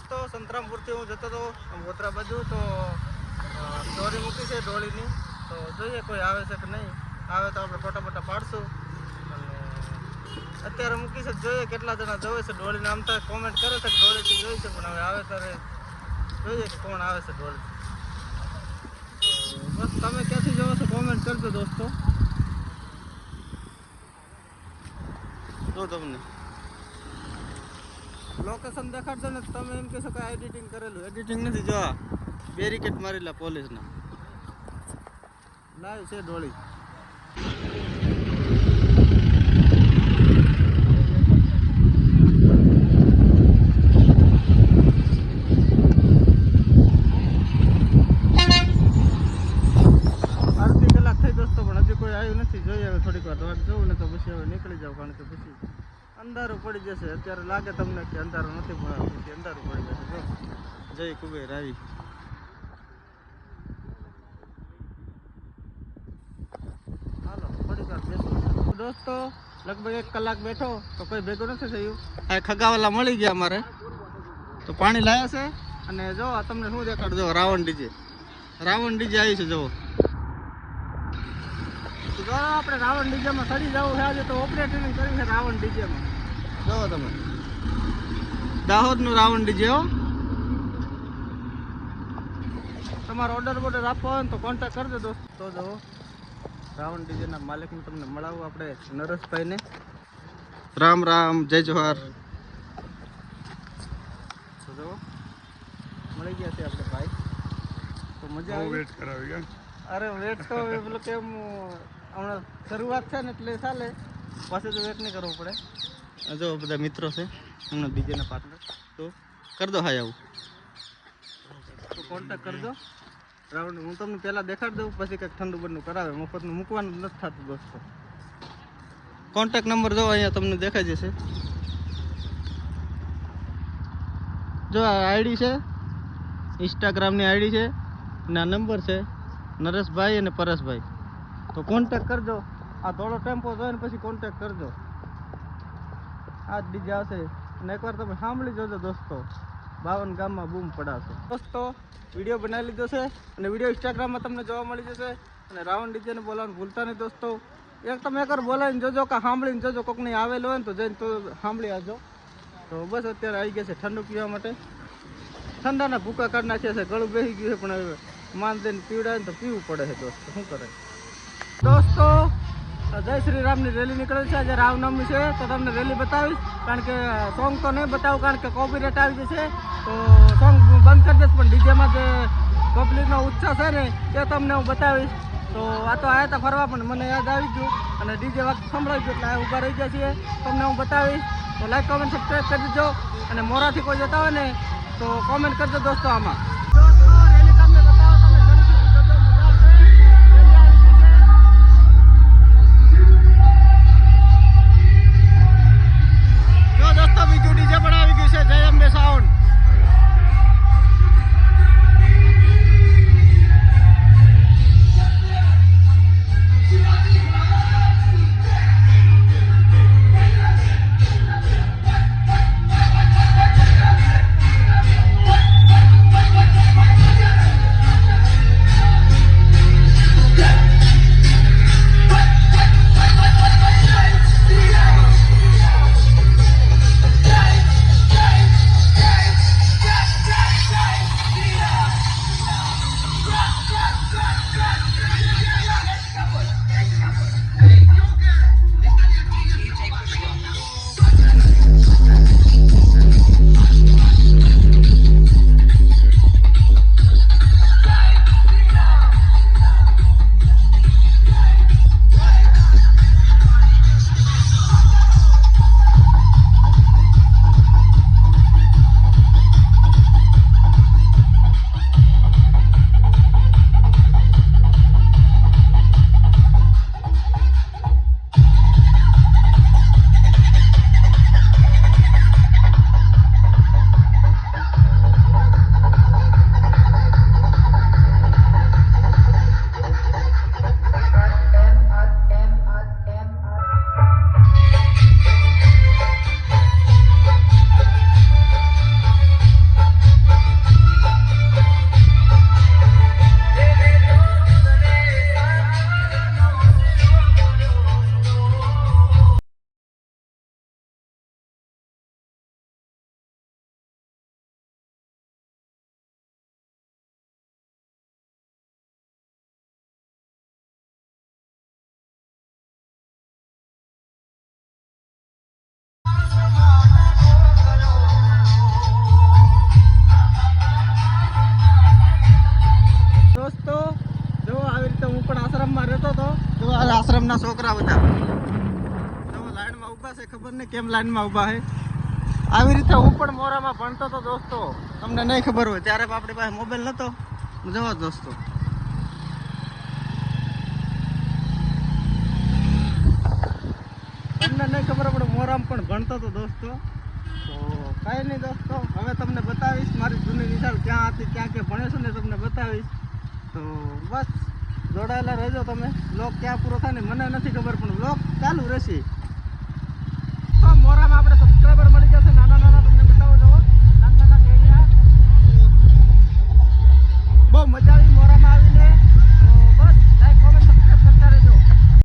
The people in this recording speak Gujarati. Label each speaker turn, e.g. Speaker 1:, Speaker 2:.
Speaker 1: દોસ્તો સંતરામપુરથી હું જતો હતો ગોત્રા બાજુ તો દોરી મૂકી છે ડોળીની તો જોઈએ કોઈ આવે છે કે નહીં આવે તો આપણે ફોટા ફોટા પાડશું અને અત્યારે મૂકી છે જોઈએ કેટલા જણા જોવે છે ડોળીને આમ તો કોમેન્ટ કરે છે કે ડોળીથી જોઈ છે પણ હવે આવે ત્યારે જોઈએ કે કોણ આવે છે ડોળી બસ તમે ક્યાંથી જોવો છો કોમેન્ટ કરજો દોસ્તો જો તમને લોકેશન દેખાડજો ને તમે એમ કહેશો કે એડિટિંગ કરેલું એડિટિંગ નથી જો બેરિકેડ મારેલા પોલીસના લાઈવ છે ડોળી અડધી કલાક થઈ દોસ્તો પણ હજી કોઈ આવ્યું નથી જોઈએ હવે થોડીક વાર વાટ જવું ને તો પછી હવે નીકળી જાવ કારણ કે પછી અંધારું પડી જશે અત્યારે લાગે તમને કે અંધારું નથી પણ પછી અંધારું પડી જશે જો જય કુબેર આવી હાલો થોડીક વાર બેસો દોસ્તો લગભગ 1 કલાક બેઠો તો કોઈ ભેગું નથી થયું આ ખગાવાલા મળી ગયા અમારે તો પાણી લાયા છે અને જો આ તમને શું દેખાડજો રાવણ ડીજે આવી છે જો આપણે રાવણ ડીજેમાં ચડી જવું છે આજે તો ઓપરેટિંગ કરી છે રાવણ ડીજેમાં જોવો તમે દાહોદનું રાવણ ડીજે હો તમારો ઓર્ડર આપવો હોય ને તો કોન્ટેક્ટ કરજો દોસ્તો જો રાવણ ડીજેના માલિકને તમને મળાવું આપણે નરેશભાઈને રામ રામ જય જોહાર જો મળી ગયા છે આપણે ભાઈ તો મજા આવી વેટ કરાવી ગયા અરે વેટ તો પેલો કેમ હમણાં શરૂઆત છે ને એટલે ચાલે પાછું તો વેટ નહીં કરવું પડે જો બધા મિત્રો છે હમણાં ડીજેના પાર્ટનર તો કર દો હાય આવું તો કોન્ટેક્ટ કરજો રાઉન્ડ હું તમને પહેલાં દેખાડી દઉં પછી કંઈક ઠંડુ બંડુ કરાવે મફતનું મૂકવાનું નથી થતું દોસ્તો કોન્ટેક્ટ નંબર જો અહીંયા તમને દેખાઈ જશે જો આ આઈડી છે ઇન્સ્ટાગ્રામની આઈડી છે અને આ નંબર છે નરેશભાઈ અને પરેશભાઈ તો કોન્ટેક્ટ કરજો આ થોડો ટેમ્પો જોઈને પછી કોન્ટેક્ટ કરજો આ જ ડીજે આવશે અને એકવાર તમે સાંભળી જોજો દોસ્તો 52 ગામમાં બૂમ પડાશે દોસ્તો વિડીયો બનાવી લીધો છે અને વિડીયો ઇન્સ્ટાગ્રામમાં તમને જોવા મળી જશે અને રાવણ ડીજેને બોલાવવાનું ભૂલતા નહીં દોસ્તો તમે એકવાર બોલાવીને જોજો કે સાંભળીને જોજો કોઈક નહીં આવેલો હોય ને તો જઈને તો સાંભળી આવજો તો બસ અત્યારે આવી ગયા છે ઠંડુ પીવા માટે ઠંડાના ભૂકા કાઢી નાખ્યા છે ગળું બેસી ગયું છે પણ હવે માન દઈને પીવડાવે ને તો પીવું પડે છે દોસ્તો શું કરે દોસ્તો જય શ્રી રામની રેલી નીકળે છે આજે રામનવમી છે તો તમને રેલી બતાવીશ કારણ કે સોંગ તો નહીં બતાવું કારણ કે કોપીરાઇટ આવી જશે તો સોંગ બંધ કરી દઈશ પણ ડીજેમાં જે પબ્લિકનો ઉત્સાહ છે ને એ તમને હું બતાવીશ તો આ તો આવ્યા હતા ફરવા પણ મને યાદ આવી ગયું અને ડીજે વખત સંભળાવી ગયું એટલે ઊભા રહી ગયા છીએ તમને હું બતાવીશ તો લાઈક કોમેન્ટ સબસ્ક્રાઈબ કરી દેજો અને મોરાથી કોઈ જતા હોય ને તો કોમેન્ટ કરજો દોસ્તો આમાં બીજું ડીજે પણ આવી ગયું છે જય અંબે સાઉન્ડ ગામના છોકરા બધા લાઈનમાં ઊભા છે, ખબર નહીં કેમ લાઈનમાં ઊભા છે. આવી રીતે હું પણ મોરામાં ભણતો હતો દોસ્તો, તમને નહીં ખબર હોય ત્યારે આપણી પાસે મોબાઈલ નહોતો. જવા દોસ્તો, તમને નહીં ખબર આપણે મોરામાં પણ ભણતો હતો દોસ્તો. તો કાંઈ નહીં દોસ્તો, હવે તમને બતાવીશ મારી જૂની નિશાળ ક્યાં હતી, ક્યાં ક્યાં ભણે છે ને તમને બતાવીશ. તો બસ જોડાયેલા રહેજો તમે. બ્લોગ ક્યાં પૂરો થાય ને મને નથી ખબર, પણ બ્લોગ ચાલુ રહેશે.